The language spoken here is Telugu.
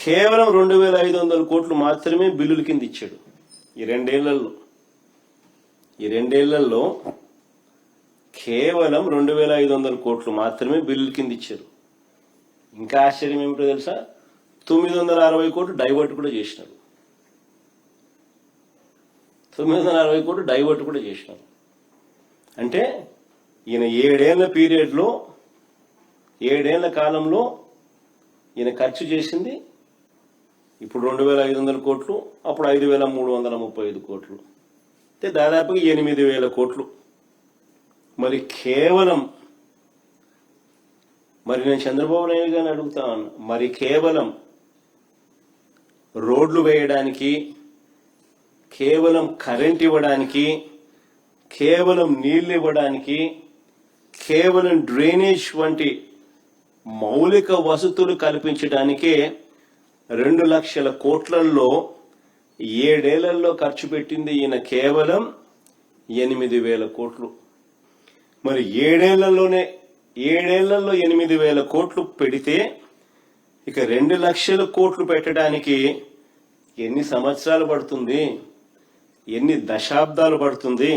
కేవలం 2,500 కోట్లు మాత్రమే బిల్లుల కింద ఇచ్చాడు ఈ రెండేళ్లలో కేవలం 2,500 కోట్లు మాత్రమే బిల్లుల కింద ఇచ్చారు. ఇంకా ఆశ్చర్యం ఏమిటో తెలుసా, 960 కోట్లు డైవర్ట్ కూడా చేసినారు. 960 కోట్లు డైవర్ట్ కూడా చేసినారు. అంటే ఈయన 7 కాలంలో ఈయన ఖర్చు చేసింది ఇప్పుడు 2,500 కోట్లు, అప్పుడు 5,335 కోట్లు, అంటే దాదాపుగా 8,000 కోట్లు. మరి నేను చంద్రబాబు నాయుడు గారిని అడుగుతా ఉన్నా, మరి కేవలం రోడ్లు వేయడానికి, కేవలం కరెంట్ ఇవ్వడానికి, కేవలం నీళ్లు ఇవ్వడానికి, కేవలం డ్రైనేజ్ వంటి మౌలిక వసతులు కల్పించడానికే 2 లక్షల కోట్లలో 7 ఏళ్లలో ఖర్చు పెట్టింది ఈయన కేవలం 8,000 కోట్లు. మరి 7 ఏళ్లలో 8,000 కోట్లు పెడితే ఇక 2 లక్షల కోట్లు పెట్టడానికి ఎన్ని సంవత్సరాలు పడుతుంది, ఎన్ని దశాబ్దాలు పడుతుంది?